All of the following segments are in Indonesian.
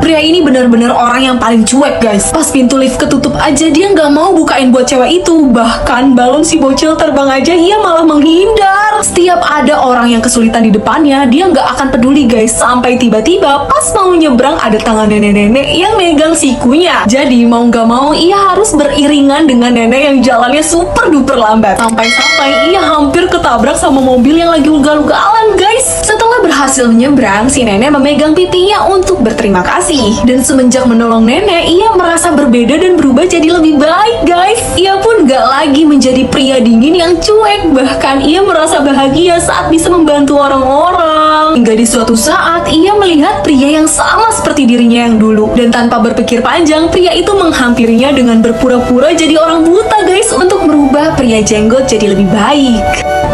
Pria ini benar-benar orang yang paling cuek guys. Pas pintu lift ketutup aja dia nggak mau bukain buat cewek itu. Bahkan balon si bocil terbang aja ia malah menghindar. Setiap ada orang yang kesulitan di depannya, dia nggak akan peduli guys. Sampai tiba-tiba pas mau nyebrang ada tangan nenek-nenek yang megang sikunya. Jadi mau nggak mau ia harus beriringan dengan nenek yang jalannya super duper lambat. Sampai-sampai ia hampir ketabrak sama mobil yang lagi ugal-ugalan guys. Setelah berhasil nyebrang, si nenek memegang pipinya untuk berterima kasih. Dan semenjak menolong nenek, ia merasa berbeda dan berubah jadi lebih baik guys. Ia pun gak lagi menjadi pria dingin yang cuek. Bahkan ia merasa bahagia saat bisa membantu orang-orang. Hingga di suatu saat, ia melihat pria yang sama seperti dirinya yang dulu. Dan tanpa berpikir panjang, pria itu menghampirinya dengan berpura-pura jadi orang buta guys, untuk merubah pria jenggot jadi lebih baik.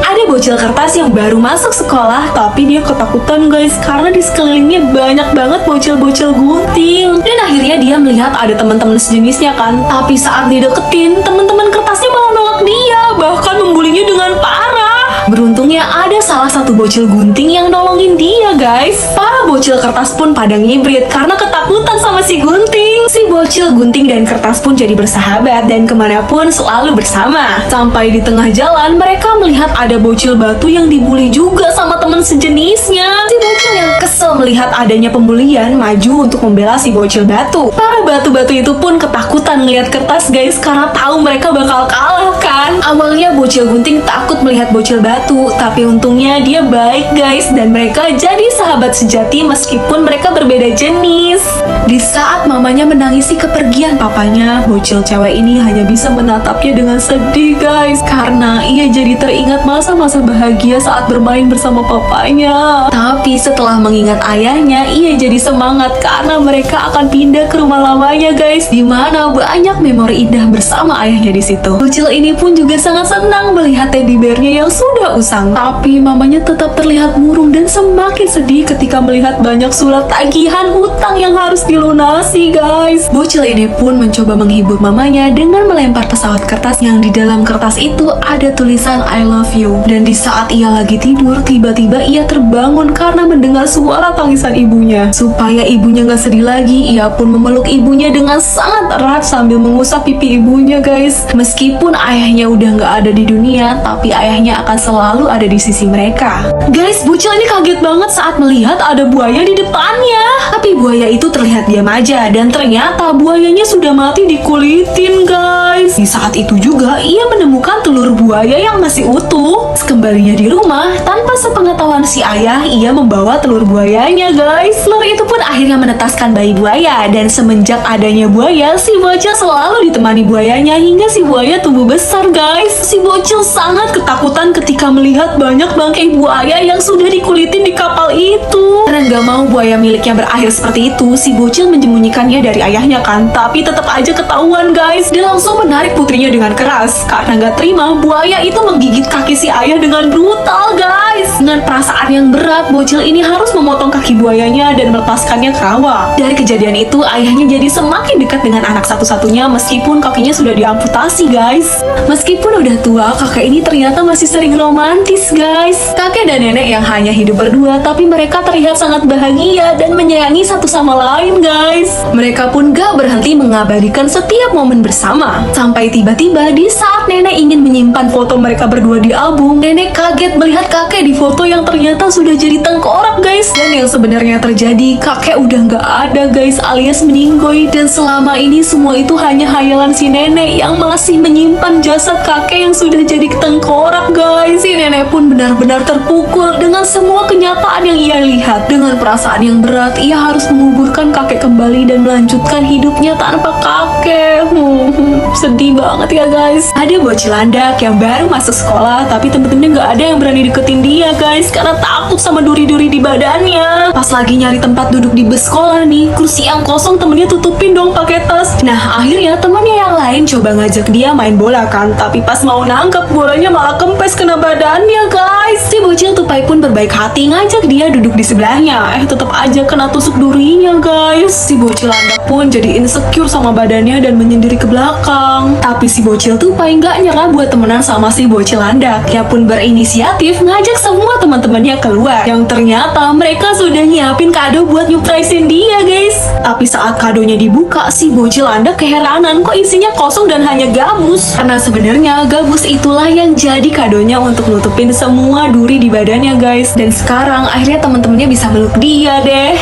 Ada bocil kertas yang baru masuk sekolah, tapi dia ketakutan guys, karena di sekelilingnya banyak banget bocil-bocil gunting. Dan akhirnya dia melihat ada teman-teman sejenisnya kan. Tapi saat dideketin, teman-teman kertasnya malah nolak dia, bahkan membulinya dengan parah. Beruntungnya ada salah satu bocil gunting yang nolongin dia guys. Para bocil kertas pun pada ngibrit karena ketakutan sama si gunting. Si bocil gunting dan kertas pun jadi bersahabat dan kemanapun selalu bersama. Sampai di tengah jalan mereka melihat ada bocil batu yang dibully juga sama teman sejenisnya. Si bocil yang kesel melihat adanya pembulian maju untuk membela si bocil batu. Para batu-batu itu pun ketakutan ngelihat kertas guys, karena tahu mereka bakal kalah kan. Awalnya bocil gunting takut melihat bocil batu, tapi untungnya dia baik guys, dan mereka jadi sahabat sejati meskipun mereka berbeda jenis. Di saat mamanya menangisi kepergian papanya, bocil cewek ini hanya bisa menatapnya dengan sedih guys, karena ia jadi teringat masa-masa bahagia saat bermain bersama papanya. Tapi setelah mengingat ayahnya, ia jadi semangat karena mereka akan pindah ke rumah lamanya guys, di mana banyak memori indah bersama ayahnya di situ. Bocil ini pun juga sangat senang melihat teddy bearnya yang sudah usang, tapi mamanya tetap terlihat murung dan semakin sedih ketika melihat banyak surat tagihan hutang yang harus dilunasi guys. Bocil ini pun mencoba menghibur mamanya dengan melempar pesawat kertas yang di dalam kertas itu ada tulisan I love you. Dan di saat ia lagi tidur, tiba-tiba ia terbangun karena mendengar suara tangisan ibunya. Supaya ibunya gak sedih lagi, ia pun memeluk ibunya dengan sangat erat sambil mengusap pipi ibunya guys. Meskipun ayahnya udah gak ada di dunia, tapi ayahnya akan selalu ada di sisi mereka. Guys, bocil ini kaget banget saat melihat ada buaya di depannya. Tapi buaya itu terlihat diam aja, dan ternyata buayanya sudah mati dikulitin guys. Di saat itu juga ia menemukan telur buaya yang masih utuh. Sekembalinya di rumah, tanpa sepengetahuan si ayah, ia membawa telur buayanya guys. Telur itu pun akhirnya menetaskan bayi buaya, dan semenjak adanya buaya, si bocil selalu ditemani buayanya hingga si buaya tumbuh besar guys. Si bocil sangat ketakutan ketika melihat banyak bangkai buaya yang sudah dikulitin di kapal itu. Karena gak mau buaya miliknya berakhir seperti itu, si bocil menyembunyikannya dari ayahnya kan. Tapi tetap aja ketahuan guys. Dia langsung menarik putrinya dengan keras. Karena gak terima, buaya itu menggigit kaki si ayah dengan brutal guys. Dengan perasaan yang berat, bocil ini harus memotong kaki buayanya dan melepaskannya ke rawa. Dari kejadian itu, ayahnya jadi semakin dekat dengan anak satu-satunya meskipun kakinya sudah diamputasi guys. Meskipun udah tua, kakek ini ternyata masih sering romantis guys. Kakek dan nenek yang hanya hidup berdua, tapi mereka terlihat sangat bahagia dan menyayangi satu sama lain guys. Mereka pun gak berhenti mengabadikan setiap momen bersama. Sampai tiba-tiba di saat nenek ingin menyimpan foto mereka berdua di album, nenek kaget melihat kakek di foto yang ternyata sudah jadi tengkorak guys. Dan yang sebenarnya terjadi, kakek udah gak ada guys, alias meninggoy. Dan selama ini semua itu hanya hayalan si nenek yang masih menyimpan jasad kakek yang sudah jadi tengkorak guys. Si nenek pun benar-benar terpukul dengan semua kenyataan yang ia lihat. Dengan perasaan yang berat, ia harus menguburkan kakek kembali dan melanjutkan hidupnya tanpa kakek. Sedih banget ya guys. Ada bocil landak yang baru masuk sekolah, tapi temen-temennya gak ada yang berani deketin dia guys, karena takut sama duri-duri di badannya. Pas lagi nyari tempat duduk di bus sekolah nih, kursi yang kosong temennya tutupin dong pakai tas. Nah akhirnya temannya yang lain coba ngajak dia main bola kan, tapi pas mau nangkep bolanya malah kempes kena badannya guys. Si bocil tupai pun berbaik hati ngajak dia duduk di sebelahnya, tetap aja kena tusuk durinya guys. guys. Si bocil landak pun jadi insecure sama badannya dan menyendiri ke belakang. Tapi si bocil tuh paling gak nyerah buat temenan sama si bocil landak. Ia pun berinisiatif ngajak semua teman-temannya keluar. Yang ternyata mereka sudah nyiapin kado buat nyuprisin dia guys. Tapi saat kadonya dibuka, si bocil landak keheranan kok isinya kosong dan hanya gabus. Karena sebenarnya gabus itulah yang jadi kadonya untuk nutupin semua duri di badannya guys. Dan sekarang akhirnya teman-temannya bisa meluk dia deh.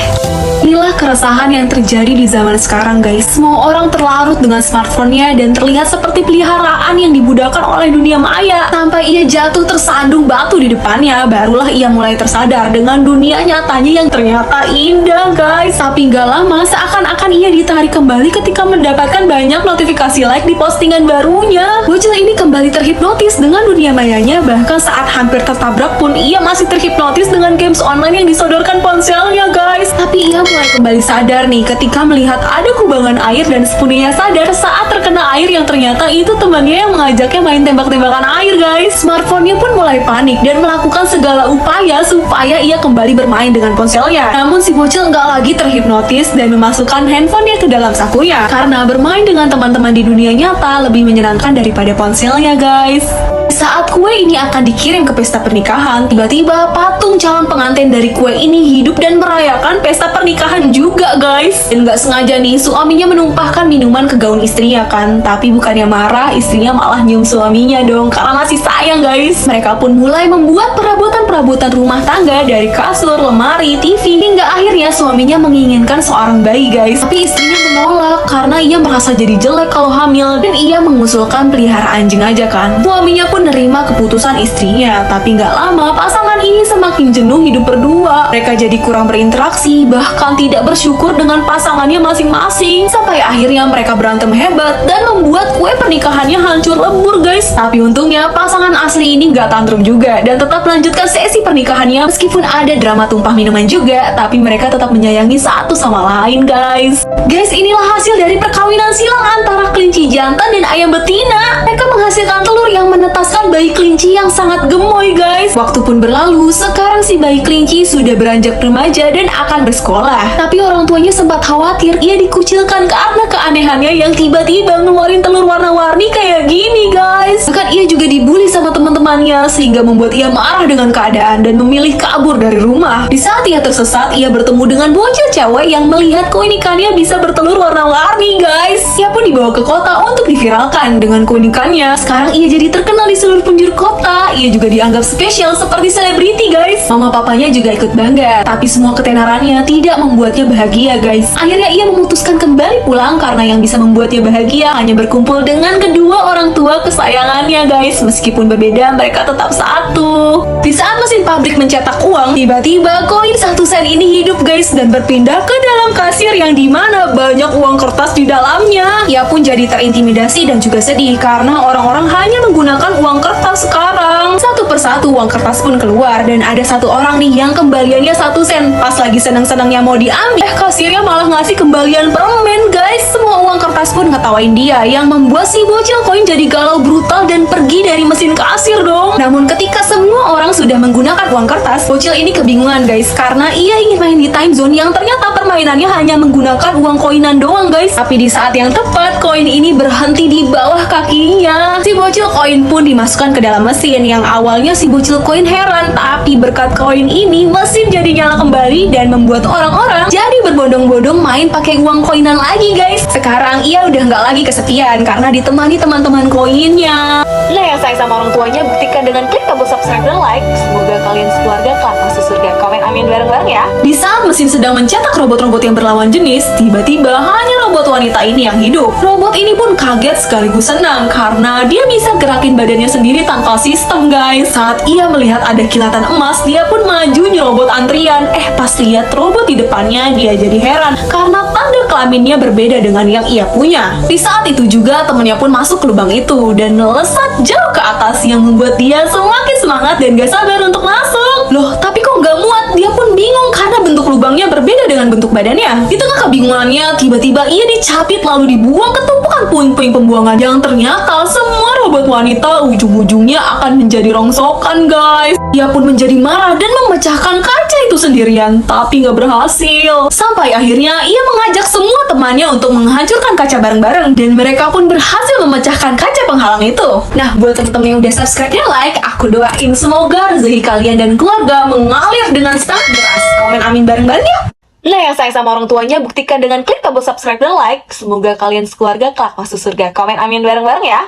Inilah keresahan yang terjadi di zaman sekarang guys. Semua orang terlarut dengan smartphone-nya dan terlihat seperti peliharaan yang dibudakkan oleh dunia maya. Sampai ia jatuh tersandung batu di depannya, barulah ia mulai tersadar dengan dunia nyatanya yang ternyata indah guys. Tapi gak lama seakan-akan ia ditarik kembali ketika mendapatkan banyak notifikasi like di postingan barunya. Bocil ini kembali terhipnotis dengan dunia mayanya. Bahkan saat hampir tertabrak pun ia masih terhipnotis dengan games online yang disodorkan ponselnya guys. Tapi ia mulai kembali sadar nih ketika melihat ada kubangan air dan sepenuhnya sadar saat terkena air yang ternyata itu temannya yang mengajaknya main tembak-tembakan air guys. Smartphone-nya pun mulai panik dan melakukan segala upaya supaya ia kembali bermain dengan ponselnya. Namun si bocil nggak lagi terhipnotis dan memasukkan handphonenya ke dalam sakunya karena bermain dengan teman-teman di dunia nyata lebih menyenangkan daripada ponselnya guys. Saat kue ini akan dikirim ke pesta pernikahan, tiba-tiba patung calon pengantin dari kue ini hidup dan merayakan pesta pernikahan juga guys. Dan gak sengaja nih suaminya menumpahkan minuman ke gaun istrinya kan. Tapi bukannya marah, istrinya malah nyium suaminya dong karena masih sayang guys. Mereka pun mulai membuat perabotan-perabotan rumah tangga dari kasur, lemari, TV, hingga akhirnya suaminya menginginkan seorang bayi guys. Tapi istrinya menolak karena ia merasa jadi jelek kalau hamil dan ia mengusulkan pelihara anjing aja kan. Suaminya pun menerima keputusan istrinya, tapi nggak lama pasangan ini semakin jenuh hidup berdua. Mereka jadi kurang berinteraksi, bahkan tidak bersyukur dengan pasangannya masing-masing. Sampai akhirnya mereka berantem hebat dan membuat kue pernikahannya hancur lebur guys. Tapi untungnya pasangan asli ini nggak tantrum juga dan tetap melanjutkan sesi pernikahannya meskipun ada drama tumpah minuman juga. Tapi mereka tetap menyayangi satu sama lain guys. Guys, inilah hasil dari perkawinan silang antara kelinci jantan dan ayam betina. Mereka menghasilkan telur yang menetas bayi kelinci yang sangat gemoy guys. Waktu pun berlalu, sekarang si bayi kelinci sudah beranjak remaja dan akan bersekolah. Tapi orang tuanya sempat khawatir ia dikucilkan karena keanehannya yang tiba-tiba ngeluarin telur warna-warni kayak gini guys. Bahkan ia juga dibully sama teman-temannya sehingga membuat ia marah dengan keadaan dan memilih kabur dari rumah. Di saat ia tersesat, ia bertemu dengan bocil cewek yang melihat keunikannya bisa bertelur warna-warni guys. Ia pun dibawa ke kota untuk diviralkan dengan keunikannya. Sekarang ia jadi terkenal di seluruh penjuru kota. Ia juga dianggap spesial seperti selebriti guys. Mama papanya juga ikut bangga. Tapi semua ketenarannya tidak membuatnya bahagia guys. Akhirnya ia memutuskan kembali pulang karena yang bisa membuatnya bahagia hanya berkumpul dengan kedua orang tua kesayangannya guys. Meskipun berbeda, mereka tetap satu. Di saat mesin pabrik mencetak uang, tiba-tiba koin 1 sen ini hidup guys dan berpindah ke dalam kasir yang dimana banyak uang kertas di dalamnya. Ia pun jadi terintimidasi dan juga sedih karena orang-orang hanya menggunakan uang kertas sekarang. Satu persatu uang kertas pun keluar dan ada satu orang nih yang kembaliannya 1 sen. Pas lagi senang-senangnya mau diambil, kasirnya malah ngasih kembalian permen guys. Semua uang kertas pun ngetawain dia yang membuat si bocil koin jadi galau brutal dan pergi dari mesin kasir dong. Namun ketika semua orang sudah menggunakan uang kertas, bocil ini kebingungan guys karena ia ingin main di time zone yang ternyata permainannya hanya menggunakan uang koinan doang guys. Tapi di saat yang tepat, koin ini berhenti di bawah kakinya. Si bocil koin pun dimasukkan ke dalam mesin yang awalnya si bocil koin heran, tapi berkat koin ini mesin jadi nyala kembali dan membuat orang-orang jadi berbondong-bondong main pakai uang koinan lagi guys. Sekarang ia udah nggak lagi kesepian karena ditemani teman-teman koinnya. Nah, yang sayang sama orang tuanya buktikan dengan klik tombol subscribe dan like. Semoga kalian sekeluarga kelak masuk surga. Komen amin bareng-bareng ya. Di saat mesin sedang mencetak robot-robot yang berlawan jenis, tiba-tiba hanya robot wanita ini yang hidup. Robot ini pun kaget sekaligus senang karena dia bisa gerakin badannya sendiri tanpa sistem guys. Saat ia melihat ada kilatan emas, dia pun maju nyerobot antrian. Pas lihat robot di depannya, dia jadi heran karena tanda kelaminnya berbeda dengan yang ia punya. Di saat itu juga temennya pun masuk ke lubang itu dan melesat jauh ke atas yang membuat dia semakin semangat dan gak sabar untuk masuk. Loh, tapi kok gak muat? Dia pun bingung karena bentuk lubangnya berbeda dengan bentuk badannya. Di tengah kebingungannya, tiba-tiba ia dicapit lalu dibuang ke tumpukan puing-puing pembuangan yang ternyata semua robot wanita ujung-ujungnya akan menjadi rongsokan guys. Ia pun menjadi marah dan memecahkan kaca itu sendirian, tapi nggak berhasil. Sampai akhirnya ia mengajak semua temannya untuk menghancurkan kaca bareng-bareng, dan mereka pun berhasil memecahkan kaca penghalang itu. Nah, buat teman-teman yang udah subscribe dan like, aku doain semoga rezeki kalian dan keluarga mengalir dengan sangat deras. Komen amin bareng-bareng ya. Nah, yang sayang sama orang tuanya, buktikan dengan klik tombol subscribe dan like. Semoga kalian sekeluarga kelak masuk surga. Komen amin bareng-bareng ya.